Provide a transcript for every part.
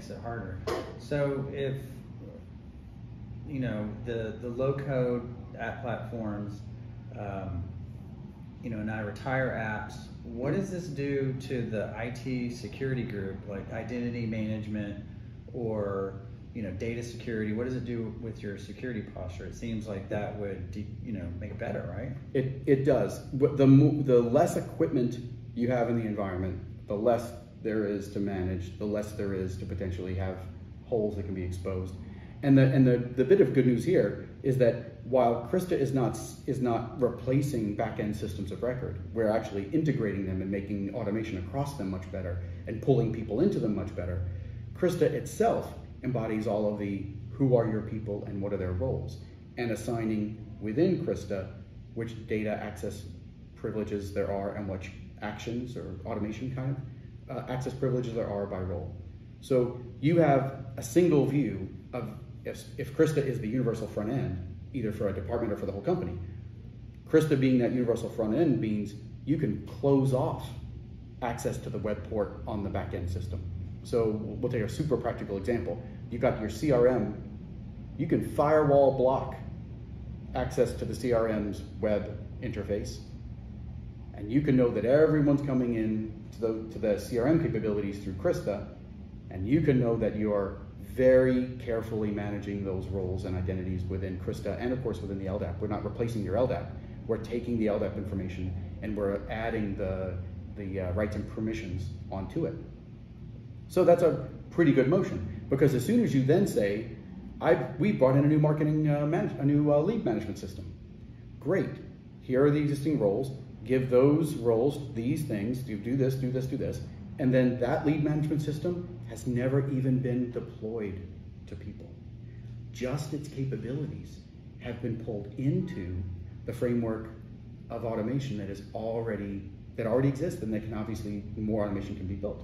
makes it harder. So if, you know, the low code app platforms, you know, and I retire apps, what does this do to the IT security group, like identity management or, you know, data security? What does it do with your security posture? It seems like that would, you know, make it better, right? It does. The less equipment you have in the environment, the less there is to manage, the less there is to potentially have holes that can be exposed. And the bit of good news here is that while Krista is not replacing back-end systems of record, we're actually integrating them and making automation across them much better and pulling people into them much better. Krista itself embodies all of the who are your people and what are their roles, and assigning within Krista which data access privileges there are and which actions or automation kind of access privileges there are by role. So you have a single view of if Krista is the universal front end, either for a department or for the whole company. Krista being that universal front end means you can close off access to the web port on the back end system. So we'll take a super practical example. You've got your CRM, you can firewall block access to the CRM's web interface, and you can know that everyone's coming in to the CRM capabilities through Krista, and you can know that you are very carefully managing those roles and identities within Krista and of course within the LDAP. We're not replacing your LDAP. We're taking the LDAP information and we're adding the rights and permissions onto it. So that's a pretty good motion, because as soon as you then say, we brought in a new marketing, a new lead management system. Great, here are the existing roles, give those roles these things, do this, do this, do this, and then that lead management system has never even been deployed to people. Just its capabilities have been pulled into the framework of automation that already exists, and that can obviously, more automation can be built.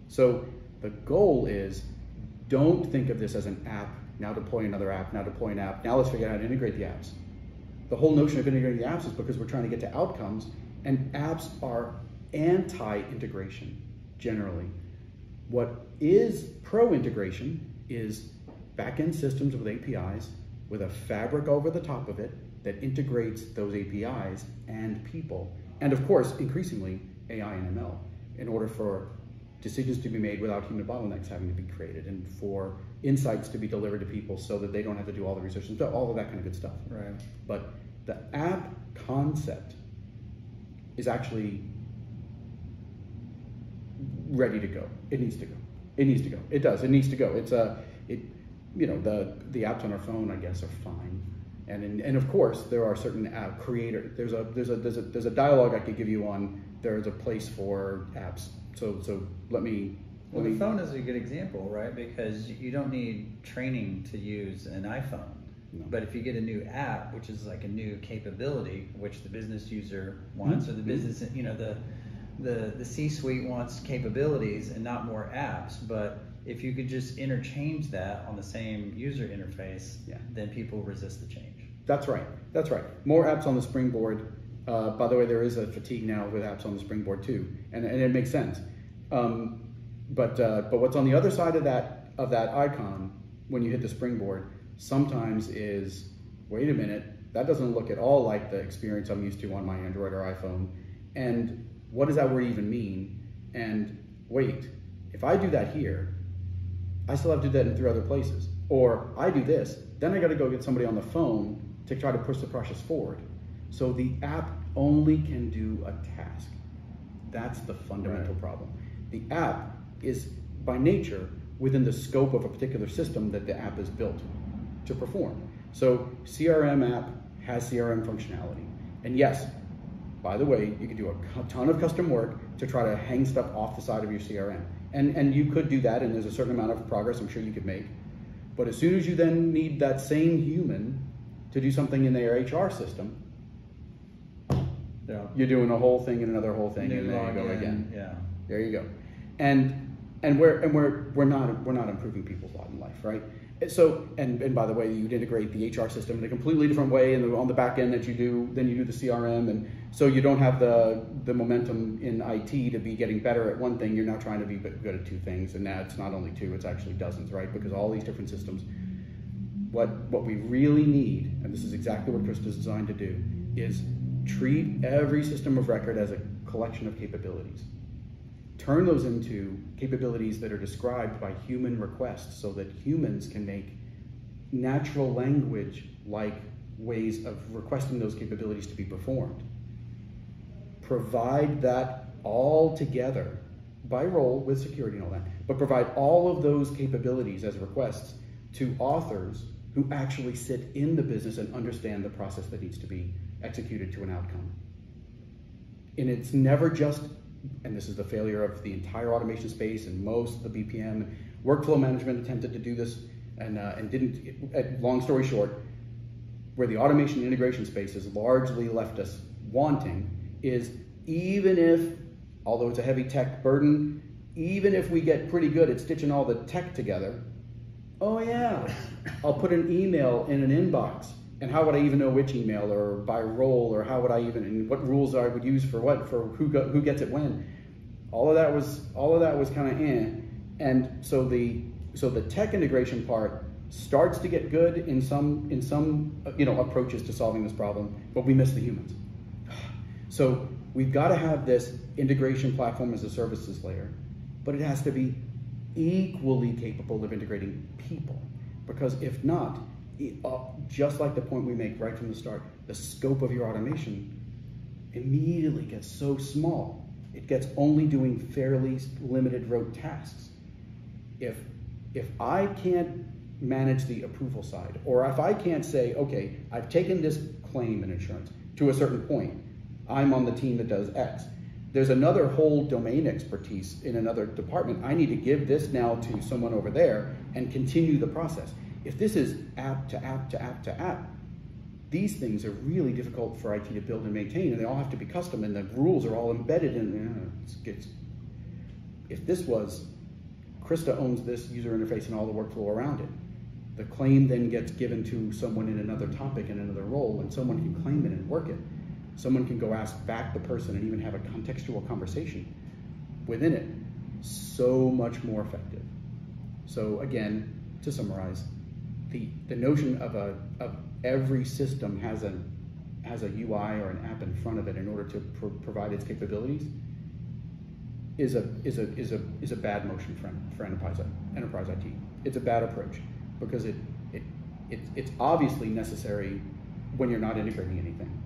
So the goal is, don't think of this as an app, now deploy another app, now deploy an app, now let's figure out how to integrate the apps. The whole notion of integrating the apps is because we're trying to get to outcomes, and apps are anti-integration generally. What is pro-integration is back-end systems with APIs with a fabric over the top of it that integrates those APIs and people, and of course, increasingly, AI and ML, in order for decisions to be made without human bottlenecks having to be created, and for insights to be delivered to people so that they don't have to do all the research and all of that kind of good stuff. Right. But the app concept is actually ready to go. It needs to go. It needs to go. It does. It needs to go. You know, the apps on our phone, I guess, are fine. And of course, there are certain app creators. There's a dialogue I could give you on. There's a place for apps. So let me. The phone is a good example, right? Because you don't need training to use an iPhone. No. But if you get a new app, which is like a new capability, which the business user wants, or the business, you know, the C-suite wants capabilities and not more apps. But if you could just interchange that on the same user interface, then people resist the change. That's right. That's right. More apps on the Springboard. By the way, there is a fatigue now with apps on the Springboard too, and it makes sense. But what's on the other side of that icon when you hit the Springboard sometimes is, wait a minute, that doesn't look at all like the experience I'm used to on my Android or iPhone. And what does that word even mean? And wait, if I do that here, I still have to do that in 3 other places. Or I do this, then I got to go get somebody on the phone to try to push the process forward. So the app only can do a task. That's the fundamental problem. The app is by nature within the scope of a particular system that the app is built to perform. So CRM app has CRM functionality. And yes, by the way, you can do a ton of custom work to try to hang stuff off the side of your CRM. And you could do that, and there's a certain amount of progress I'm sure you could make. But as soon as you then need that same human to do something in their HR system, you're doing a whole thing and another whole thing, and there you go again. Yeah. There you go. And we're not improving people's lot in life, right? So, and by the way, you'd integrate the HR system in a completely different way on the back end than you do the CRM, and so you don't have the momentum in IT to be getting better at one thing. You're now trying to be good at two things, and now it's not only two; it's actually dozens, right? Because all these different systems. What we really need, and this is exactly what Krista is designed to do, is treat every system of record as a collection of capabilities. Turn those into capabilities that are described by human requests so that humans can make natural language like ways of requesting those capabilities to be performed. Provide that all together by role with security and all that, but provide all of those capabilities as requests to authors who actually sit in the business and understand the process that needs to be executed to an outcome. And it's never just, and this is the failure of the entire automation space and most of the BPM, workflow management attempted to do this and didn't, long story short, where the automation and integration space has largely left us wanting is even if, although it's a heavy tech burden, even if we get pretty good at stitching all the tech together, oh yeah, I'll put an email in an inbox. And how would I even know which email, or by role, or how would I even, and what rules I would use for what, for who gets it when? All of that was kind of and so the tech integration part starts to get good in some approaches to solving this problem, but we miss the humans. So we've got to have this integration platform as a services layer, but it has to be equally capable of integrating people, because if not, just like the point we make right from the start, the scope of your automation immediately gets so small. It gets only doing fairly limited rote tasks. If I can't manage the approval side, or if I can't say, okay, I've taken this claim in insurance to a certain point, I'm on the team that does X. There's another whole domain expertise in another department. I need to give this now to someone over there and continue the process. If this is app to app to app to app, these things are really difficult for IT to build and maintain, and they all have to be custom, and the rules are all embedded in if this was, Krista owns this user interface and all the workflow around it. The claim then gets given to someone in another topic and another role, and someone can claim it and work it. Someone can go ask back the person and even have a contextual conversation within it. So much more effective. So again, to summarize, the notion of every system has a UI or an app in front of it in order to provide its capabilities is a bad motion for enterprise IT. It's a bad approach because it's obviously necessary when you're not integrating anything.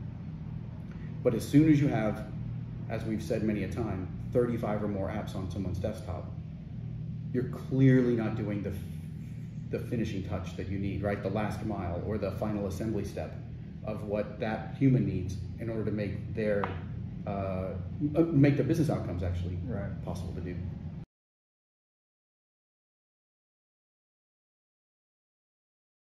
But as soon as you have, as we've said many a time, 35 or more apps on someone's desktop, you're clearly not doing the finishing touch that you need, right? The last mile or the final assembly step of what that human needs in order to make their business outcomes actually possible to do.